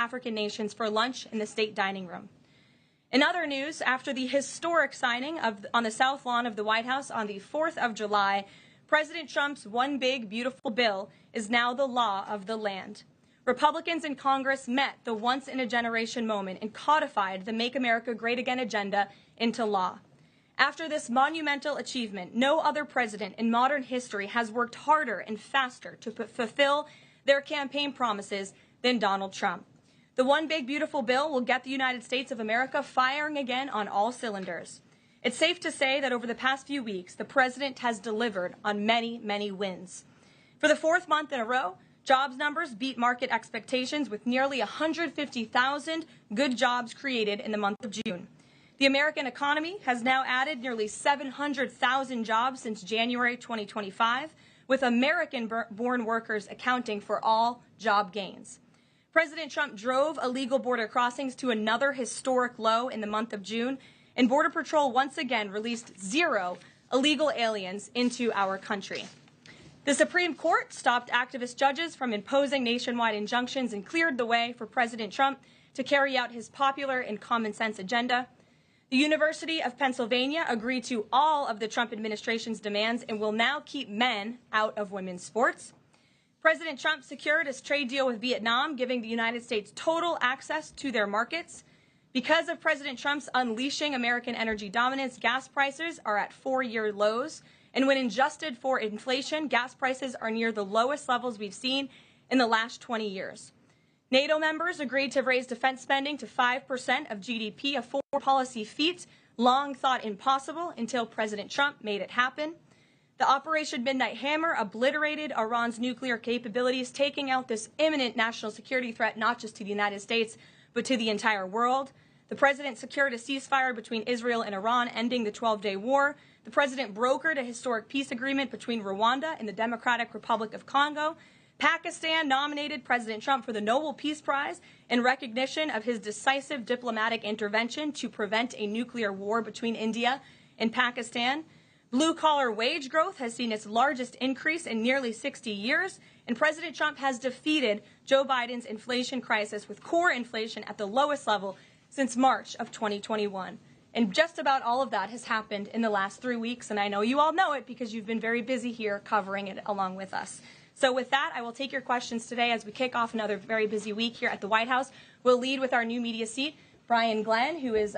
African nations for lunch in the state dining room. In other news, after the historic signing on the South Lawn of the White House on the 4th of July, President Trump's One Big Beautiful Bill is now the law of the land. Republicans in Congress met the once-in-a-generation moment and codified the Make America Great Again agenda into law. After this monumental achievement, no other president in modern history has worked harder and faster to fulfill their campaign promises than Donald Trump. The One Big Beautiful Bill will get the United States of America firing again on all cylinders. It's safe to say that over the past few weeks, the president has delivered on many, many wins. For the fourth month in a row, jobs numbers beat market expectations with nearly 150,000 good jobs created in the month of June. The American economy has now added nearly 700,000 jobs since January 2025, with American-born workers accounting for all job gains. President Trump drove illegal border crossings to another historic low in the month of June, and Border Patrol once again released 0 illegal aliens into our country. The Supreme Court stopped activist judges from imposing nationwide injunctions and cleared the way for President Trump to carry out his popular and common sense agenda. The University of Pennsylvania agreed to all of the Trump administration's demands and will now keep men out of women's sports. President Trump secured his trade deal with Vietnam, giving the United States total access to their markets. Because of President Trump's unleashing American energy dominance, gas prices are at 4-year lows. And when adjusted for inflation, gas prices are near the lowest levels we've seen in the last 20 years. NATO members agreed to raise defense spending to 5% of GDP, a foreign policy feat long thought impossible until President Trump made it happen. The Operation Midnight Hammer obliterated Iran's nuclear capabilities, taking out this imminent national security threat not just to the United States, but to the entire world. The president secured a ceasefire between Israel and Iran, ending the 12-day war. The president brokered a historic peace agreement between Rwanda and the Democratic Republic of Congo. Pakistan nominated President Trump for the Nobel Peace Prize in recognition of his decisive diplomatic intervention to prevent a nuclear war between India and Pakistan. Blue-collar wage growth has seen its largest increase in nearly 60 years, and President Trump has defeated Joe Biden's inflation crisis with core inflation at the lowest level since March of 2021. And just about all of that has happened in the last 3 weeks, and I know you all know it because you've been very busy here covering it along with us. So with that, I will take your questions today as we kick off another very busy week here at the White House. We'll lead with our new media seat, Brian Glenn, who is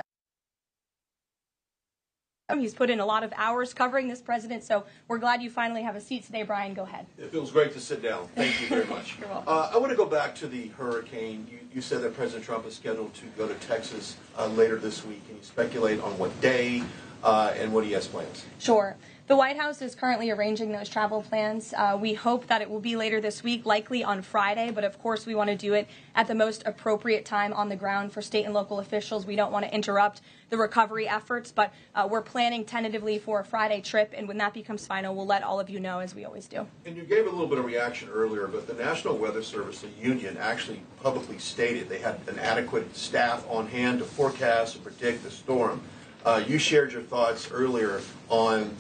he's put in a lot of hours covering this president, so we're glad you finally have a seat today. Brian, go ahead. It feels great to sit down. Thank you very much. You're welcome. I want to go back to the hurricane. You said that President Trump is scheduled to go to Texas later this week. Can you speculate on what day and what he has plans? Sure. The White House is currently arranging those travel plans. We hope that it will be later this week, likely on Friday, but of course we want to do it at the most appropriate time on the ground for state and local officials. We don't want to interrupt the recovery efforts, but we're planning tentatively for a Friday trip, and when that becomes final, we'll let all of you know, as we always do. And you gave a little bit of reaction earlier, but the National Weather Service, the union, actually publicly stated they had an adequate staff on hand to forecast and predict the storm. You shared your thoughts earlier on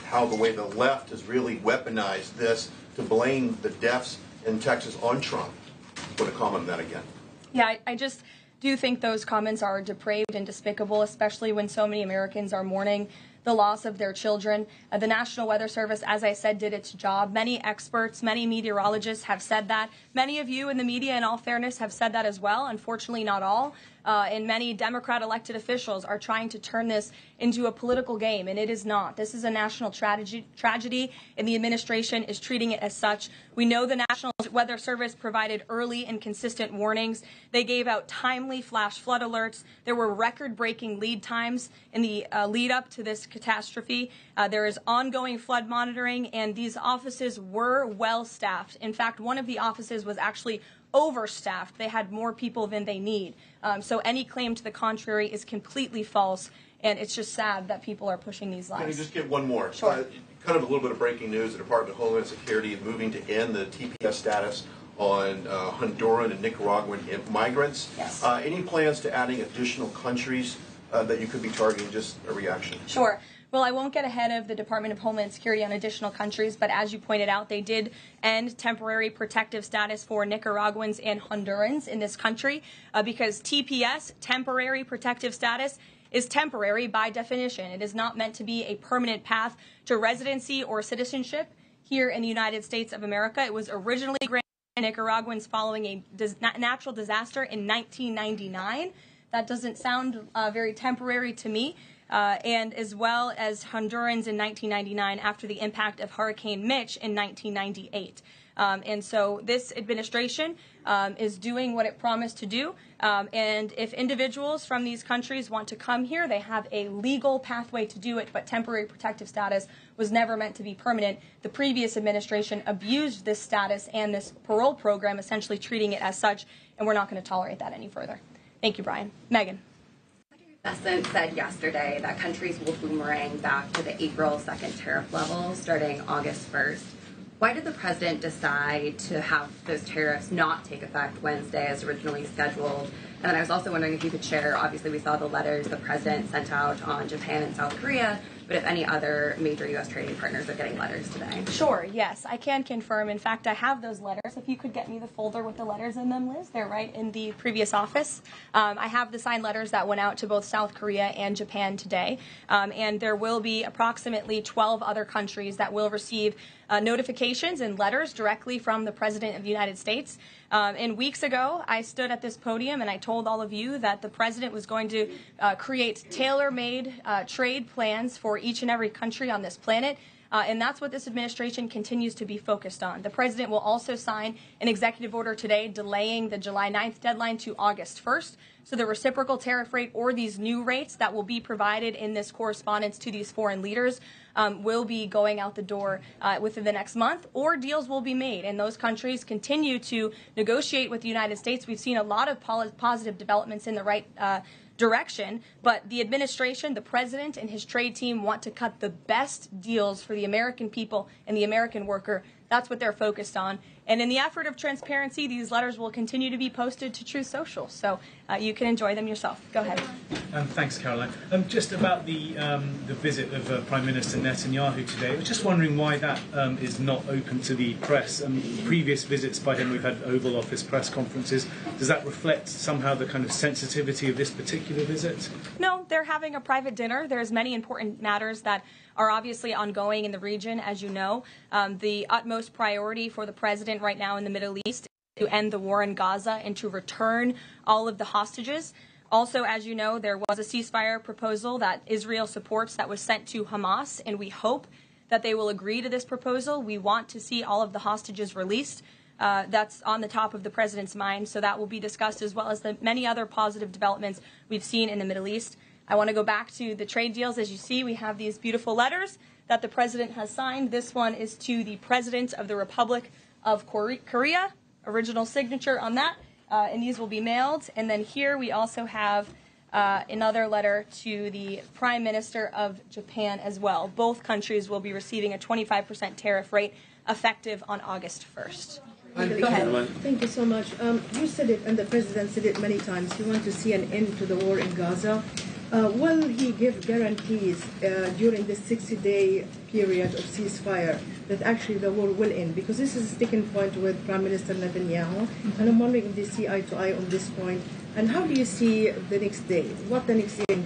how the way the left has really weaponized this to blame the deaths in Texas on Trump. I want to comment on that again. Yeah, I just do think those comments are depraved and despicable, especially when so many Americans are mourning the loss of their children. The National Weather Service, as I said, did its job. Many experts, many meteorologists have said that. Many of you in the media, in all fairness, have said that as well. Unfortunately, not all. And many Democrat elected officials are trying to turn this into a political game, and it is not. This is a national tragedy, and the administration is treating it as such. We know the National Weather Service provided early and consistent warnings. They gave out timely flash flood alerts. There were record-breaking lead times in the lead up to this catastrophe. There is ongoing flood monitoring, and these offices were well staffed. In fact, one of the offices was actually overstaffed. They had more people than they need. So any claim to the contrary is completely false, and it's just sad that people are pushing these lies. Can I just get one more? Sure. Kind of a little bit of breaking news. The Department of Homeland Security is moving to end the TPS status on Honduran and Nicaraguan migrants. Yes. Any plans to adding additional countries that you could be targeting? Just a reaction. Sure. Well, I won't get ahead of the Department of Homeland Security on additional countries, but as you pointed out, they did end temporary protective status for Nicaraguans and Hondurans in this country because TPS, temporary protective status, is temporary by definition. It is not meant to be a permanent path to residency or citizenship here in the United States of America. It was originally granted to Nicaraguans following a natural disaster in 1999. That doesn't sound very temporary to me. And as well as Hondurans in 1999 after the impact of Hurricane Mitch in 1998. And so this administration is doing what it promised to do. And if individuals from these countries want to come here, they have a legal pathway to do it, but temporary protective status was never meant to be permanent. The previous administration abused this status and this parole program, essentially treating it as such, and we're not going to tolerate that any further. Thank you, Brian. Megan. President said yesterday that countries will boomerang back to the April 2nd tariff level starting August 1st. Why did the president decide to have those tariffs not take effect Wednesday as originally scheduled? And then I was also wondering if you could share, obviously we saw the letters the president sent out on Japan and South Korea, but if any other major U.S. trading partners are getting letters today. Sure, yes, I can confirm. In fact, I have those letters. If you could get me the folder with the letters in them, Liz, they're right in the previous office. I have the signed letters that went out to both South Korea and Japan today. And there will be approximately 12 other countries that will receive notifications and letters directly from the President of the United States. And weeks ago, I stood at this podium and I told all of you that the President was going to create tailor-made trade plans for each and every country on this planet. And that's what this administration continues to be focused on. The President will also sign an executive order today delaying the July 9th deadline to August 1st. So the reciprocal tariff rate or these new rates that will be provided in this correspondence to these foreign leaders will be going out the door within the next month, or deals will be made. And those countries continue to negotiate with the United States. We've seen a lot of positive developments in the right direction, but the administration, the president, and his trade team want to cut the best deals for the American people and the American worker. That's what they're focused on. And in the effort of transparency, these letters will continue to be posted to Truth Social, so you can enjoy them yourself. Go ahead. Thanks, Karoline. Just about the visit of Prime Minister Netanyahu today, I was just wondering why that is not open to the press. Previous visits by him, we've had Oval Office press conferences. Does that reflect somehow the kind of sensitivity of this particular visit? No, they're having a private dinner. There's many important matters that are obviously ongoing in the region, as you know. The utmost priority for the president right now in the Middle East is to end the war in Gaza and to return all of the hostages. Also, as you know, there was a ceasefire proposal that Israel supports that was sent to Hamas, and we hope that they will agree to this proposal. We want to see all of the hostages released. That's on the top of the president's mind, so that will be discussed, as well as the many other positive developments we've seen in the Middle East. I want to go back to the trade deals. As you see, we have these beautiful letters that the president has signed. This one is to the President of the Republic of Korea, original signature on that, and these will be mailed. And then here we also have another letter to the Prime Minister of Japan as well. Both countries will be receiving a 25% tariff rate effective on August 1st. Thank you so much. You said it, and the president said it many times. He wants to see an end to the war in Gaza. Will he give guarantees during the 60-day period of ceasefire that actually the war will end? Because this is a sticking point with Prime Minister Netanyahu, and I'm wondering if they see eye to eye on this point. And how do you see the next day? What the next day?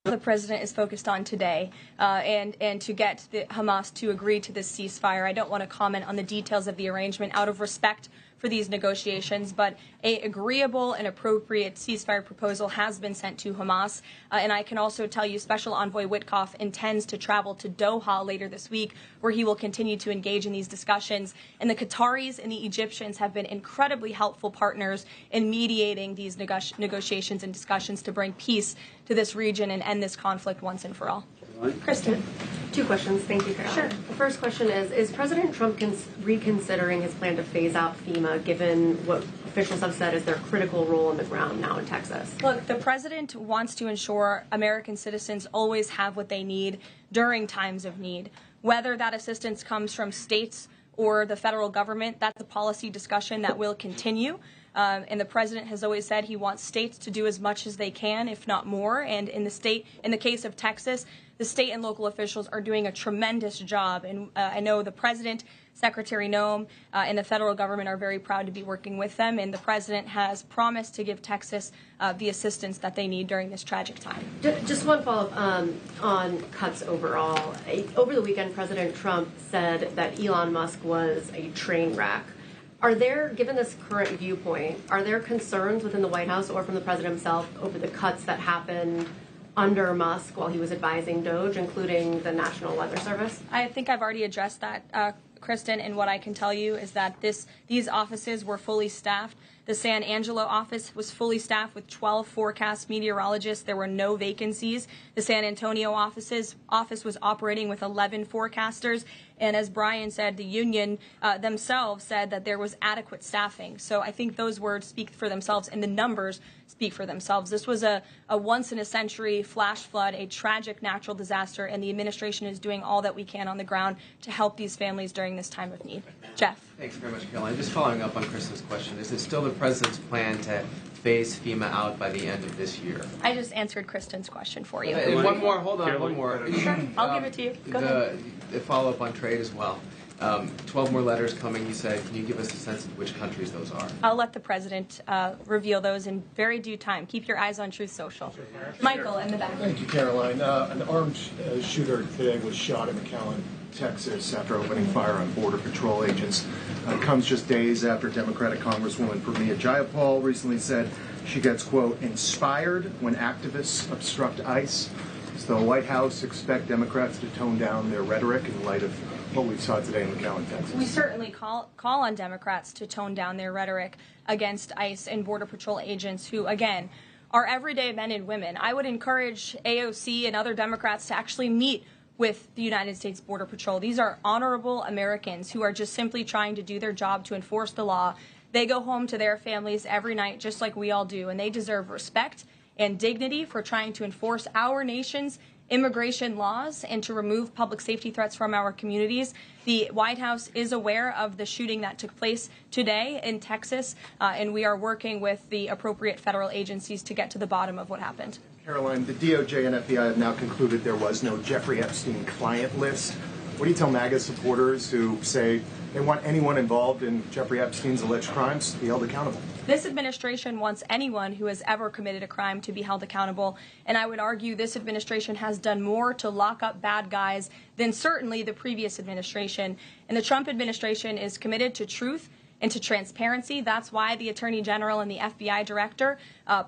The president is focused on today, and to get the Hamas to agree to this ceasefire. I don't want to comment on the details of the arrangement out of respect for these negotiations, but a agreeable and appropriate ceasefire proposal has been sent to Hamas. And I can also tell you Special Envoy Witkoff intends to travel to Doha later this week, where he will continue to engage in these discussions. And the Qataris and the Egyptians have been incredibly helpful partners in mediating these negotiations and discussions to bring peace to this region and end this conflict once and for all. Kristen. Two questions. Thank you, Carol. Sure. The first question is President Trump reconsidering his plan to phase out FEMA, given what officials have said is their critical role on the ground now in Texas? Look, the president wants to ensure American citizens always have what they need during times of need. Whether that assistance comes from states or the federal government, that's a policy discussion that will continue. And the president has always said he wants states to do as much as they can, if not more. And in the case of Texas, the state and local officials are doing a tremendous job. And I know the president, Secretary Noem, and the federal government are very proud to be working with them. And the president has promised to give Texas the assistance that they need during this tragic time. Just one follow-up on cuts overall. Over the weekend, President Trump said that Elon Musk was a train wreck. Are there, given this current viewpoint, are there concerns within the White House or from the president himself over the cuts that happened under Musk while he was advising DOGE, including the National Weather Service? I think I've already addressed that, Kristen, and what I can tell you is that these offices were fully staffed. The San Angelo office was fully staffed with 12 forecast meteorologists. There were no vacancies. The San Antonio office was operating with 11 forecasters. And as Brian said, the union themselves said that there was adequate staffing. So I think those words speak for themselves, and the numbers speak for themselves. This was a once-in-a-century flash flood, a tragic natural disaster, and the administration is doing all that we can on the ground to help these families during this time of need. Jeff. Thanks very much, Karoline. Just following up on Kristen's question, is it still the president's plan to phase FEMA out by the end of this year? I just answered Kristen's question for you. One more, hold on, one more. Sure, I'll give it to you. Go ahead. The follow-up on trade as well. 12 more letters coming, you said. Can you give us a sense of which countries those are? I'll let the president reveal those in very due time. Keep your eyes on Truth Social. Michael, in the back. Thank you, Karoline. An armed shooter today was shot in McAllen, Texas, after opening fire on Border Patrol agents. Comes just days after Democratic Congresswoman Pramila Jayapal recently said she gets, quote, inspired when activists obstruct ICE. Does the White House expect Democrats to tone down their rhetoric in light of what we saw today in McAllen, Texas? We certainly call on Democrats to tone down their rhetoric against ICE and Border Patrol agents who, again, are everyday men and women. I would encourage AOC and other Democrats to actually meet with the United States Border Patrol. These are honorable Americans who are just simply trying to do their job to enforce the law. They go home to their families every night just like we all do, and they deserve respect and dignity for trying to enforce our nation's immigration laws and to remove public safety threats from our communities. The White House is aware of the shooting that took place today in Texas, and we are working with the appropriate federal agencies to get to the bottom of what happened. Karoline, the DOJ and FBI have now concluded there was no Jeffrey Epstein client list. What do you tell MAGA supporters who say they want anyone involved in Jeffrey Epstein's alleged crimes to be held accountable? This administration wants anyone who has ever committed a crime to be held accountable, and I would argue this administration has done more to lock up bad guys than certainly the previous administration. And the Trump administration is committed to truth and to transparency. That's why the Attorney General and the FBI Director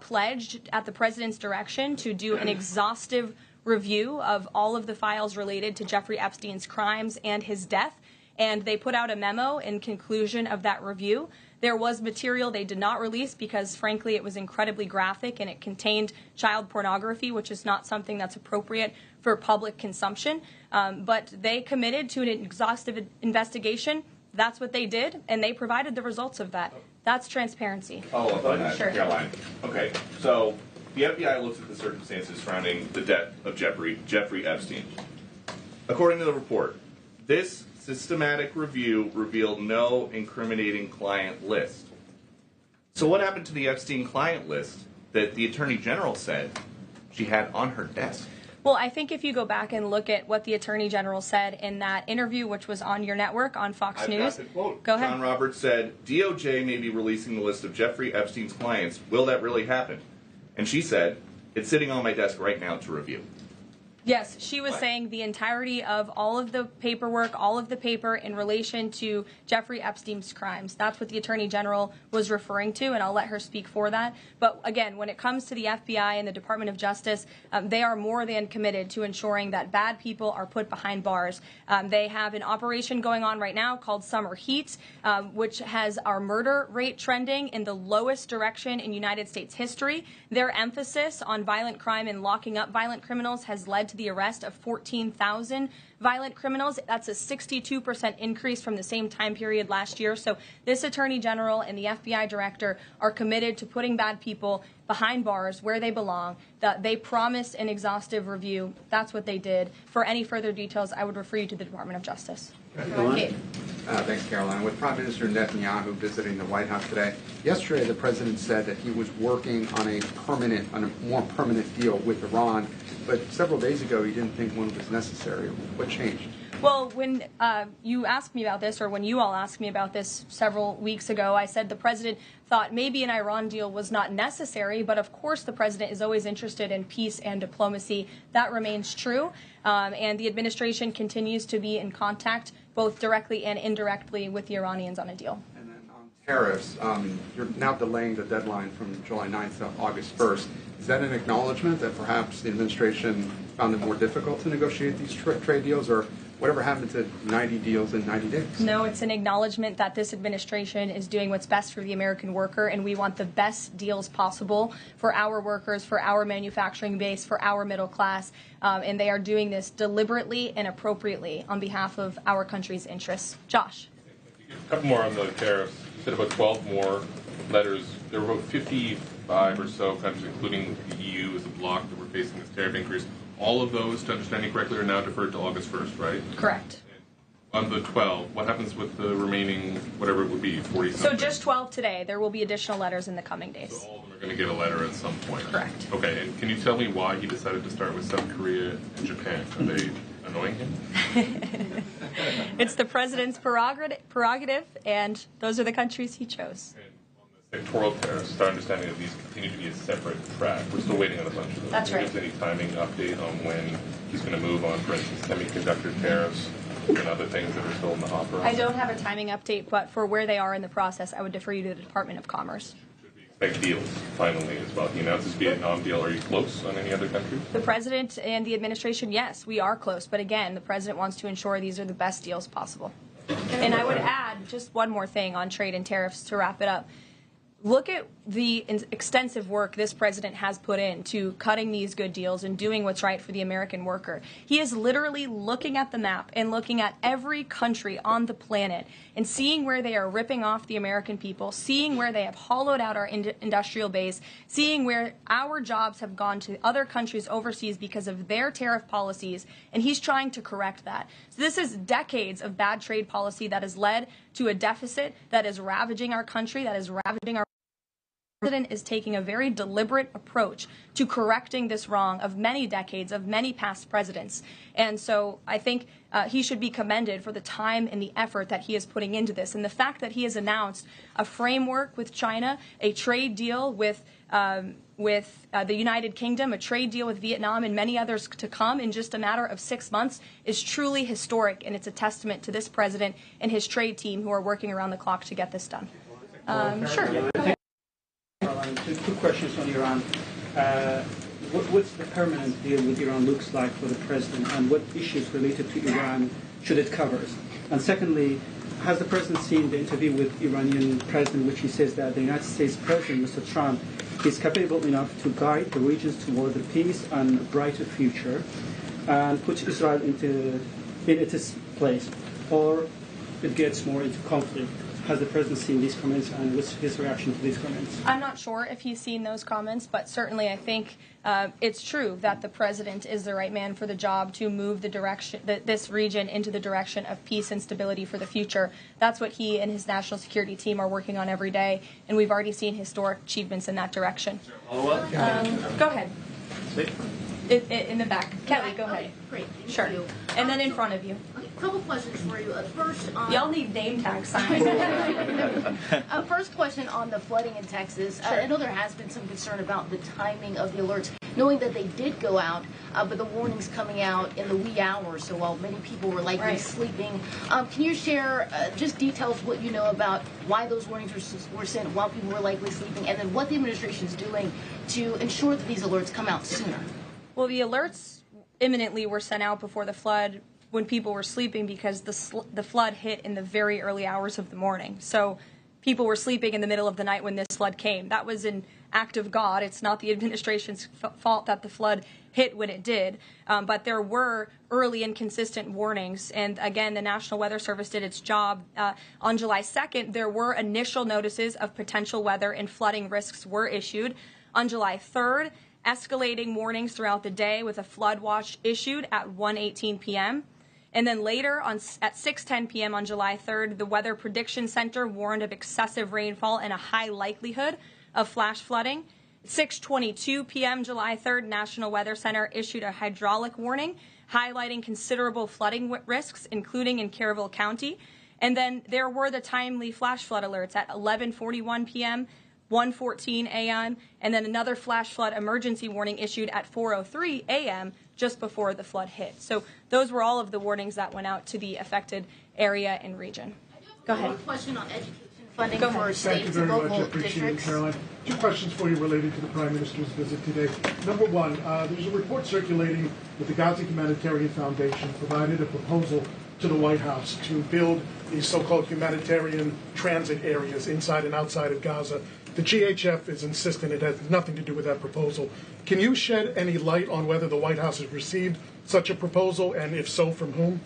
pledged at the President's direction to do an exhaustive review of all of the files related to Jeffrey Epstein's crimes and his death. And they put out a memo in conclusion of that review. There was material they did not release because, frankly, it was incredibly graphic and it contained child pornography, which is not something that's appropriate for public consumption. But they committed to an exhaustive investigation. That's what they did, and they provided the results of that. That's transparency. Follow up on that, Sure. Caroline. Okay, so the FBI looks at the circumstances surrounding the death of Jeffrey Epstein. According to the report, this systematic review revealed no incriminating client list. So what happened to the Epstein client list that the Attorney General said she had on her desk? Well, I think if you go back and look at what the Attorney General said in that interview, which was on your network, on Fox News. I've got the quote. Go ahead. John Roberts said, DOJ may be releasing the list of Jeffrey Epstein's clients. Will that really happen? And she said, it's sitting on my desk right now to review. Yes, she was saying the entirety of all of the paperwork, all of the paper in relation to Jeffrey Epstein's crimes. That's what the Attorney General was referring to, and I'll let her speak for that. But again, when it comes to the FBI and the Department of Justice, they are more than committed to ensuring that bad people are put behind bars. They have an operation going on right now called Summer Heat, which has our murder rate trending in the lowest direction in United States history. Their emphasis on violent crime and locking up violent criminals has led to the arrest of 14,000 violent criminals. That's a 62% increase from the same time period last year. So this Attorney General and the FBI Director are committed to putting bad people behind bars where they belong. They promised an exhaustive review. That's what they did. For any further details, I would refer you to the Department of Justice. Okay. Thanks, Caroline. With Prime Minister Netanyahu visiting the White House today, yesterday the president said that he was working on a more permanent deal with Iran, but several days ago he didn't think one was necessary. What changed? Well, when you asked me about this, or when you all asked me about this several weeks ago, I said the president thought maybe an Iran deal was not necessary, but of course the president is always interested in peace and diplomacy. That remains true, and the administration continues to be in contact, both directly and indirectly, with the Iranians on a deal. And then on tariffs, you're now delaying the deadline from July 9th to August 1st. Is that an acknowledgement that perhaps the administration found it more difficult to negotiate these trade deals, or whatever happened to 90 deals in 90 days? No, it's an acknowledgement that this administration is doing what's best for the American worker, and we want the best deals possible for our workers, for our manufacturing base, for our middle class, and they are doing this deliberately and appropriately on behalf of our country's interests. Josh. A couple more on the tariffs. You said about 12 more letters. There were about 55 or so countries, including the EU as a bloc, that were facing this tariff increase. All of those, to understand you correctly, are now deferred to August 1st, right? Correct. On the 12, what happens with the remaining, whatever it would be, 40 something? So just 12 today. There will be additional letters in the coming days. So all of them are going to get a letter at some point? Correct. Okay, and can you tell me why he decided to start with South Korea and Japan? Are they annoying him? It's the president's prerogative, and those are the countries he chose. Sectoral tariffs, it's our understanding that these continue to be a separate track. We're still waiting on a bunch of those. That's right. Is there any timing update on when he's going to move on, for instance, semiconductor tariffs and other things that are still in the hopper? I don't have a timing update, but for where they are in the process, I would defer you to the Department of Commerce. Should we expect deals, finally, as well? He announced his Vietnam deal. Are you close on any other countries? The president and the administration, yes, we are close. But again, the president wants to ensure these are the best deals possible. And I would add just one more thing on trade and tariffs to wrap it up. Look at the extensive work this president has put into cutting these good deals and doing what's right for the American worker. He is literally looking at the map and looking at every country on the planet and seeing where they are ripping off the American people, seeing where they have hollowed out our industrial base, seeing where our jobs have gone to other countries overseas because of their tariff policies, and he's trying to correct that. So this is decades of bad trade policy that has led to a deficit that is ravaging our country, that is ravaging our The president is taking a very deliberate approach to correcting this wrong of many decades, of many past presidents. And so I think he should be commended for the time and the effort that he is putting into this. And the fact that he has announced a framework with China, a trade deal with the United Kingdom, a trade deal with Vietnam, and many others to come in just a matter of 6 months is truly historic. And it's a testament to this president and his trade team who are working around the clock to get this done. Sure. Two questions on Iran. What's the permanent deal with Iran looks like for the president, and what issues related to Iran should it cover? And secondly, has the president seen the interview with Iranian president, which he says that the United States president, Mr. Trump, is capable enough to guide the regions toward the peace and a brighter future, and put Israel in its place, or it gets more into conflict? Has the president seen these comments, and what's his reaction to these comments? I'm not sure if he's seen those comments, but certainly I think it's true that the president is the right man for the job to move this region into the direction of peace and stability for the future. That's what he and his national security team are working on every day, and we've already seen historic achievements in that direction. Go ahead. In the back. Kelly, go ahead. Great, thank sure. you. And then in front of you. A couple questions for you. First, y'all need name tag signs. First question on the flooding in Texas. Sure. I know there has been some concern about the timing of the alerts, knowing that they did go out, but the warnings coming out in the wee hours, so while many people were likely sleeping. Can you share just details what you know about why those warnings were sent while people were likely sleeping, and then what the administration is doing to ensure that these alerts come out sooner? Well, the alerts imminently were sent out before the flood when people were sleeping, because the flood hit in the very early hours of the morning. So people were sleeping in the middle of the night when this flood came. That was an act of God. It's not the administration's fault that the flood hit when it did. But there were early and consistent warnings. And again, the National Weather Service did its job. On July 2nd, there were initial notices of potential weather and flooding risks were issued. On July 3rd, escalating warnings throughout the day with a flood watch issued at 1:18 p.m. And then later at 6:10 p.m. on July 3rd, the Weather Prediction Center warned of excessive rainfall and a high likelihood of flash flooding. 6:22 p.m. July 3rd, National Weather Center issued a hydraulic warning highlighting considerable flooding risks, including in Caryville County. And then there were the timely flash flood alerts at 11:41 p.m., 1:14 a.m., and then another flash flood emergency warning issued at 4:03 a.m. just before the flood hit. So those were all of the warnings that went out to the affected area and region. Go ahead. One question on education funding Go for ahead. states and local districts. Karoline. Two questions for you related to the Prime Minister's visit today. Number one, there's a report circulating that the Gaza Humanitarian Foundation provided a proposal to the White House to build these so-called humanitarian transit areas inside and outside of Gaza. The GHF is insistent it has nothing to do with that proposal. Can you shed any light on whether the White House has received such a proposal, and if so, from whom?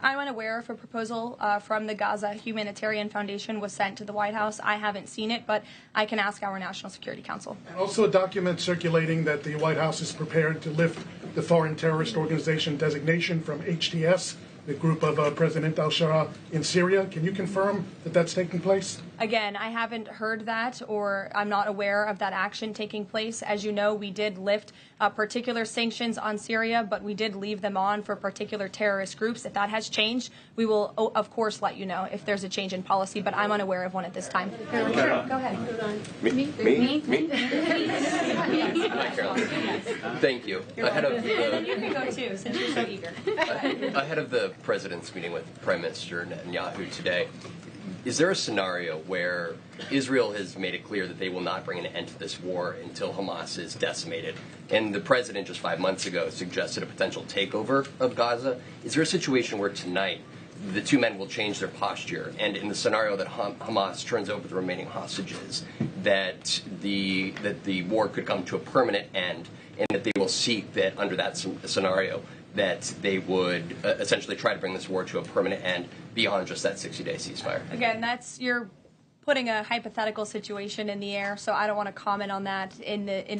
I'm unaware if a proposal from the Gaza Humanitarian Foundation was sent to the White House. I haven't seen it, but I can ask our National Security Council. And also a document circulating that the White House is prepared to lift the Foreign Terrorist Organization designation from HTS, the group of President al-Shara in Syria. Can you confirm that that's taking place? Again, I haven't heard that, or I'm not aware of that action taking place. As you know, we did lift particular sanctions on Syria, but we did leave them on for particular terrorist groups. If that has changed, we will, of course, let you know if there's a change in policy, but I'm unaware of one at this time. Sure, go ahead. Me? Thank you. Ahead of And you can go too, since you're so eager. Ahead of the president's meeting with Prime Minister Netanyahu today, is there a scenario where Israel has made it clear that they will not bring an end to this war until Hamas is decimated? And the president just 5 months ago suggested a potential takeover of Gaza. Is there a situation where tonight the two men will change their posture, and in the scenario that Hamas turns over the remaining hostages, that the war could come to a permanent end, and that they will seek that under that scenario that they would essentially try to bring this war to a permanent end beyond just that 60-day ceasefire? Again, you're putting a hypothetical situation in the air, so I don't want to comment on that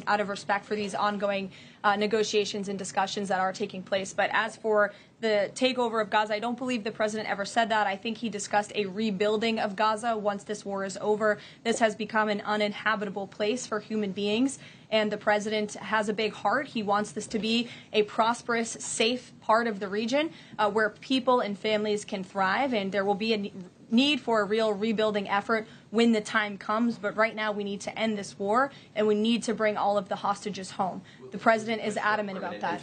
out of respect for these ongoing negotiations and discussions that are taking place. But as for the takeover of Gaza, I don't believe the president ever said that. I think he discussed a rebuilding of Gaza once this war is over. This has become an uninhabitable place for human beings, and the president has a big heart. He wants this to be a prosperous, safe part of the region where people and families can thrive, and there will be a need for a real rebuilding effort when the time comes. But right now we need to end this war, and we need to bring all of the hostages home. The president is adamant about that.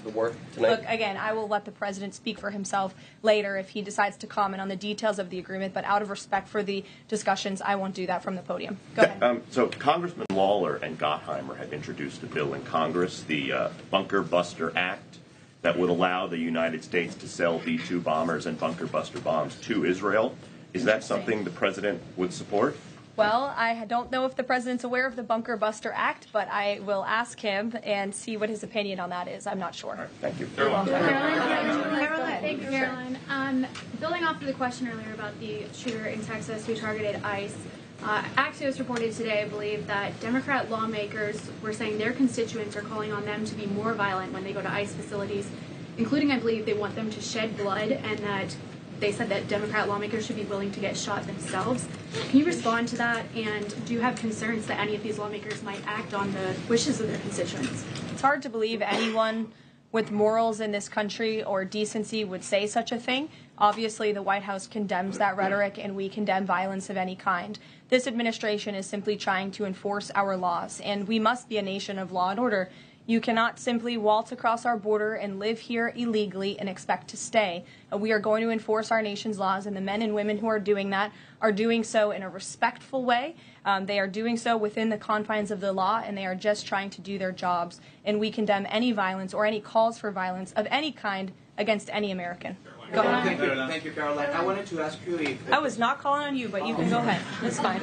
Look, again, I will let the president speak for himself later if he decides to comment on the details of the agreement, but out of respect for the discussions, I won't do that from the podium. Go ahead. So Congressman Lawler and Gottheimer have introduced a bill in Congress, the Bunker Buster Act, that would allow the United States to sell B-2 bombers and bunker buster bombs to Israel. Is that something the president would support? Well, I don't know if the president's aware of the Bunker Buster Act, but I will ask him and see what his opinion on that is. I'm not sure. All right, thank you. Caroline. Thank you, Caroline. Building off of the question earlier about the shooter in Texas who targeted ICE, Axios reported today, I believe, that Democrat lawmakers were saying their constituents are calling on them to be more violent when they go to ICE facilities, including, I believe, they want them to shed blood, and that they said that Democrat lawmakers should be willing to get shot themselves. Can you respond to that? And do you have concerns that any of these lawmakers might act on the wishes of their constituents? It's hard to believe anyone with morals in this country or decency would say such a thing. Obviously, the White House condemns that rhetoric, and we condemn violence of any kind. This administration is simply trying to enforce our laws, and we must be a nation of law and order. You cannot simply waltz across our border and live here illegally and expect to stay. We are going to enforce our nation's laws, and the men and women who are doing that are doing so in a respectful way. They are doing so within the confines of the law, and they are just trying to do their jobs. And we condemn any violence or any calls for violence of any kind against any American. Go ahead. Thank you, Caroline. I wanted to ask you if... I was not calling on you, but you can go ahead. It's fine.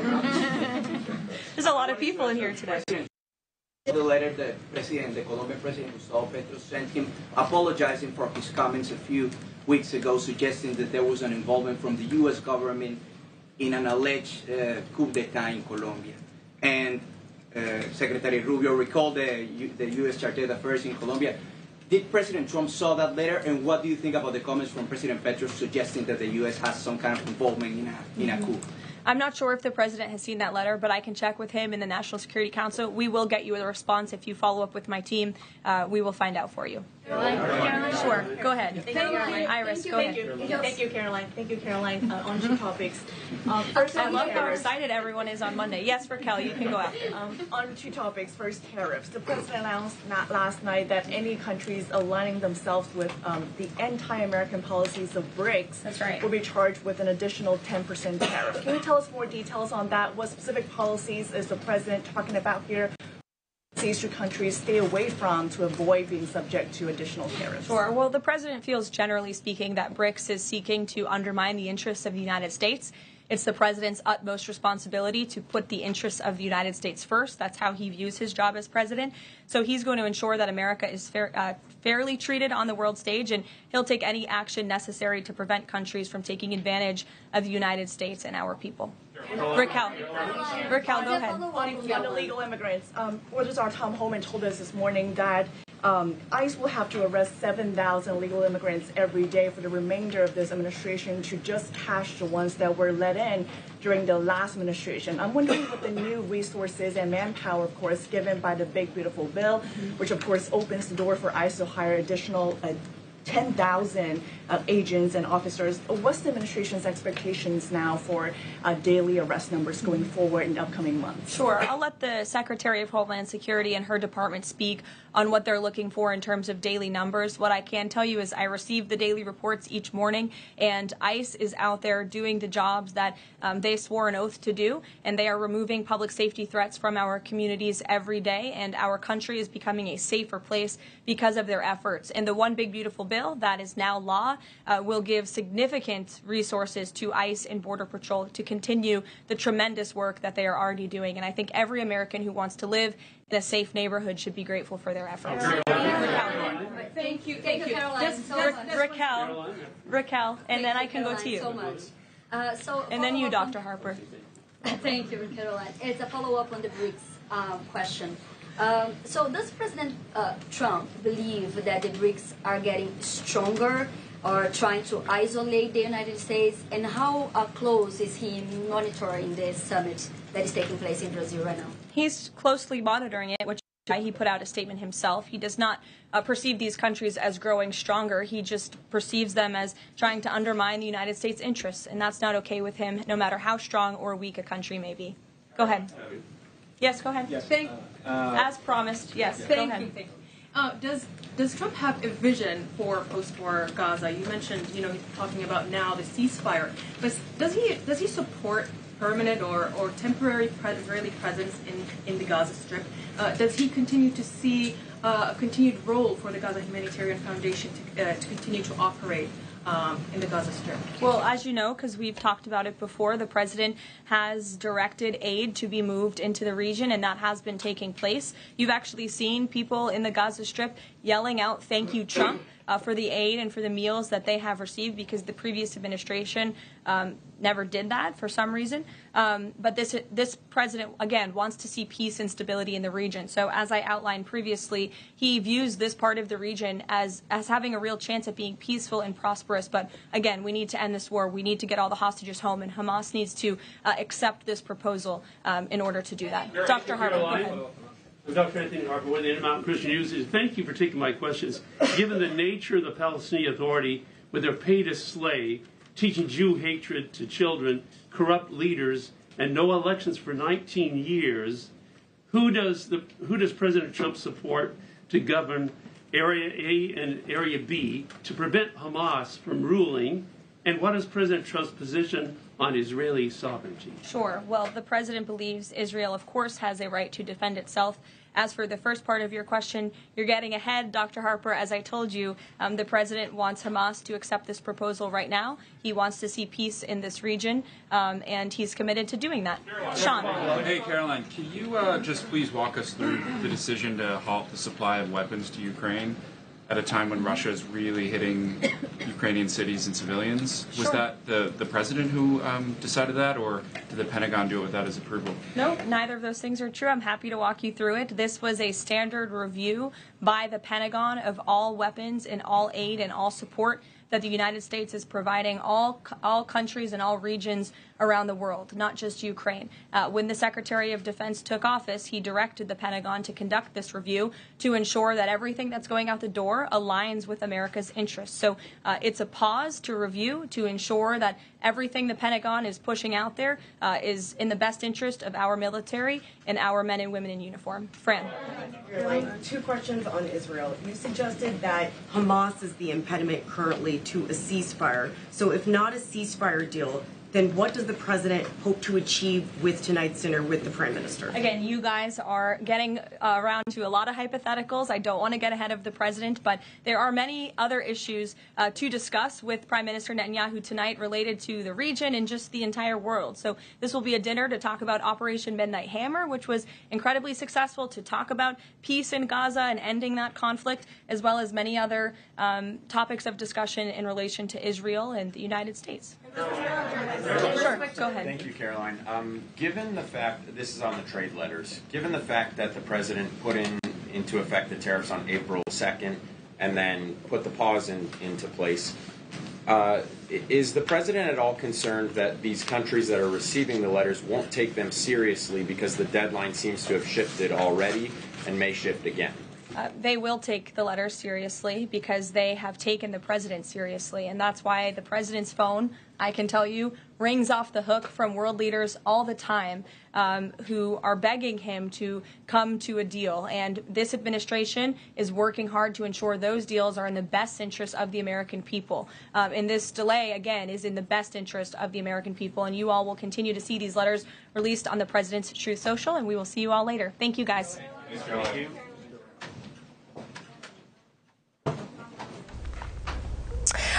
There's a lot of people in here today. The letter the Colombian president Gustavo Petro sent him apologizing for his comments a few weeks ago, suggesting that there was an involvement from the U.S. government in an alleged coup d'etat in Colombia. And Secretary Rubio recalled the U.S. Chargé d'Affaires in Colombia Did President Trump saw that letter, and what do you think about the comments from President Petro suggesting that the U.S. has some kind of involvement in a coup? I'm not sure if the president has seen that letter, but I can check with him in the National Security Council. We will get you a response if you follow up with my team. We will find out for you. Caroline. Sure, go ahead. Thank you, Caroline. Iris, go ahead. Thank you, Caroline. Thank you, Caroline. On two topics. First, I love how excited everyone is on Monday. Yes, Raquel, you can go after. On two topics. First, tariffs. The president announced last night that any countries aligning themselves with the anti-American policies of BRICS That's right. will be charged with an additional 10% tariff. Can you tell us more details on that? What specific policies is the president talking about here? These two countries stay away from to avoid being subject to additional tariffs? Sure. Well, the president feels, generally speaking, that BRICS is seeking to undermine the interests of the United States. It's the president's utmost responsibility to put the interests of the United States first. That's how he views his job as president. So he's going to ensure that America is fairly treated on the world stage, and he'll take any action necessary to prevent countries from taking advantage of the United States and our people. Raquel, go ahead. On the legal immigrants, Register Tom Homan told us this morning that ICE will have to arrest 7,000 illegal immigrants every day for the remainder of this administration to just catch the ones that were let in during the last administration. I'm wondering what the new resources and manpower, of course, given by the Big Beautiful Bill, which of course opens the door for ICE to hire additional 10,000 agents and officers. What's the administration's expectations now for daily arrest numbers going forward in the upcoming months? Sure. I'll let the Secretary of Homeland Security and her department speak on what they're looking for in terms of daily numbers. What I can tell you is I receive the daily reports each morning, and ICE is out there doing the jobs that they swore an oath to do, and they are removing public safety threats from our communities every day, and our country is becoming a safer place because of their efforts. And the One Big Beautiful Bill that is now law will give significant resources to ICE and Border Patrol to continue the tremendous work that they are already doing. And I think every American who wants to live in a safe neighborhood should be grateful for their efforts. Thank you, Caroline. Raquel, and then I can go to you. So much. And then you, Dr. Harper. Thank you, Caroline. It's a follow-up on the BRICS question. So does President Trump believe that the BRICS are getting stronger or trying to isolate the United States? And how close is he monitoring this summit that is taking place in Brazil right now? He's closely monitoring it, which is why he put out a statement himself. He does not perceive these countries as growing stronger. He just perceives them as trying to undermine the United States' interests, and that's not okay with him, no matter how strong or weak a country may be. Go ahead. Yes, go ahead. Yes. As promised, yes, go ahead. Thank you. Does Trump have a vision for post-war Gaza? You mentioned, he's talking about now the ceasefire. But does he support permanent or temporary Israeli presence in the Gaza Strip? Does he continue to see a continued role for the Gaza Humanitarian Foundation to continue to operate in the Gaza Strip? Well, as you know, because we've talked about it before, the president has directed aid to be moved into the region, and that has been taking place. You've actually seen people in the Gaza Strip yelling out, "Thank you, Trump," for the aid and for the meals that they have received, because the previous administration never did that for some reason. But this president, again, wants to see peace and stability in the region. So as I outlined previously, he views this part of the region as having a real chance at being peaceful and prosperous. But again, we need to end this war. We need to get all the hostages home, and Hamas needs to accept this proposal in order to do that. Dr. Harper, go ahead. I'm Dr. Anthony Harper with the Intermountain Christian News. Thank you for taking my questions. Given the nature of the Palestinian Authority, with their pay to slay, teaching Jew hatred to children, corrupt leaders, and no elections for 19 years, who does President Trump support to govern Area A and Area B to prevent Hamas from ruling? And what is President Trump's position on Israeli sovereignty? Sure. Well, the president believes Israel, of course, has a right to defend itself. As for the first part of your question, you're getting ahead, Dr. Harper. As I told you, the president wants Hamas to accept this proposal right now. He wants to see peace in this region, and he's committed to doing that. Sean. Hey, Caroline, can you just please walk us through the decision to halt the supply of weapons to Ukraine? at a time when Russia is really hitting Ukrainian cities and civilians. Was Sure. that the president who decided that, or did the Pentagon do it without his approval? No, neither of those things are true. I'm happy to walk you through it. This was a standard review by the Pentagon of all weapons and all aid and all support that the United States is providing all countries and all regions around the world, not just Ukraine. When the Secretary of Defense took office, he directed the Pentagon to conduct this review to ensure that everything that's going out the door aligns with America's interests. So it's a pause to review to ensure that everything the Pentagon is pushing out there is in the best interest of our military and our men and women in uniform. Fran. Two questions on Israel. You suggested that Hamas is the impediment currently to a ceasefire. So if not a ceasefire deal, then what does the president hope to achieve with tonight's dinner with the prime minister? Again, you guys are getting around to a lot of hypotheticals. I don't want to get ahead of the president, but there are many other issues to discuss with Prime Minister Netanyahu tonight related to the region and just the entire world. So this will be a dinner to talk about Operation Midnight Hammer, which was incredibly successful, to talk about peace in Gaza and ending that conflict, as well as many other topics of discussion in relation to Israel and the United States. Sure, go ahead. Thank you, Caroline. Given the fact, this is on the trade letters, given the fact that the president put into effect the tariffs on April 2nd and then put the pause into place, is the president at all concerned that these countries that are receiving the letters won't take them seriously because the deadline seems to have shifted already and may shift again? They will take the letters seriously because they have taken the president seriously. And that's why the president's phone, I can tell you, rings off the hook from world leaders all the time who are begging him to come to a deal. And this administration is working hard to ensure those deals are in the best interest of the American people. And this delay, again, is in the best interest of the American people. And you all will continue to see these letters released on the president's Truth Social. And we will see you all later. Thank you, guys. Thank you.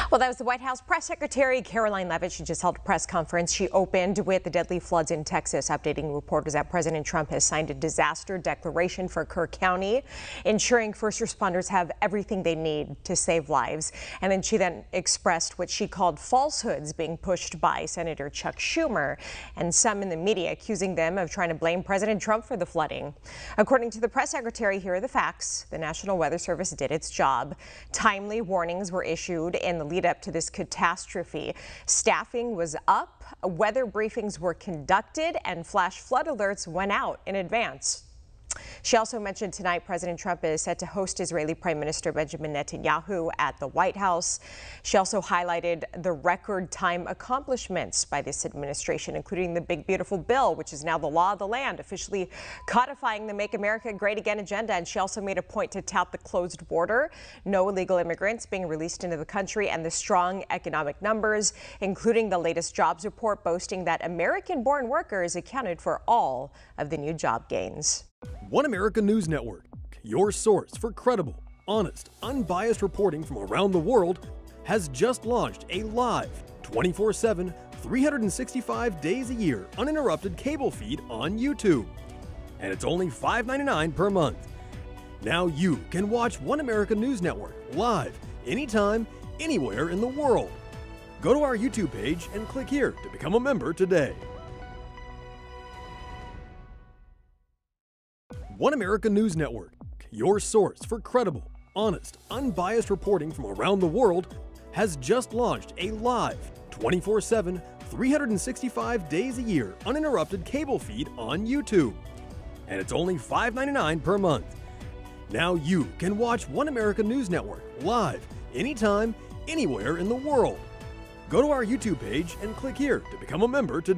Well, that was the White House Press Secretary Karoline Leavitt. She just held a press conference. She opened with the deadly floods in Texas, updating reporters that President Trump has signed a disaster declaration for Kerr County, ensuring first responders have everything they need to save lives. And then she expressed what she called falsehoods being pushed by Senator Chuck Schumer and some in the media, accusing them of trying to blame President Trump for the flooding. According to the press secretary, here are the facts. The National Weather Service did its job. Timely warnings were issued in the lead up to this catastrophe. Staffing was up, weather briefings were conducted, and flash flood alerts went out in advance. She also mentioned tonight President Trump is set to host Israeli Prime Minister Benjamin Netanyahu at the White House. She also highlighted the record time accomplishments by this administration, including the Big Beautiful Bill, which is now the law of the land, officially codifying the Make America Great Again agenda. And she also made a point to tout the closed border, no illegal immigrants being released into the country, and the strong economic numbers, including the latest jobs report boasting that American-born workers accounted for all of the new job gains. One America News Network, your source for credible, honest, unbiased reporting from around the world, has just launched a live, 24/7, 365 days a year, uninterrupted cable feed on YouTube. And it's only $5.99 per month. Now you can watch One America News Network live, anytime, anywhere in the world. Go to our YouTube page and click here to become a member today. One America News Network, your source for credible, honest, unbiased reporting from around the world, has just launched a live, 24/7, 365 days a year, uninterrupted cable feed on YouTube. And it's only $5.99 per month. Now you can watch One America News Network live, anytime, anywhere in the world. Go to our YouTube page and click here to become a member today.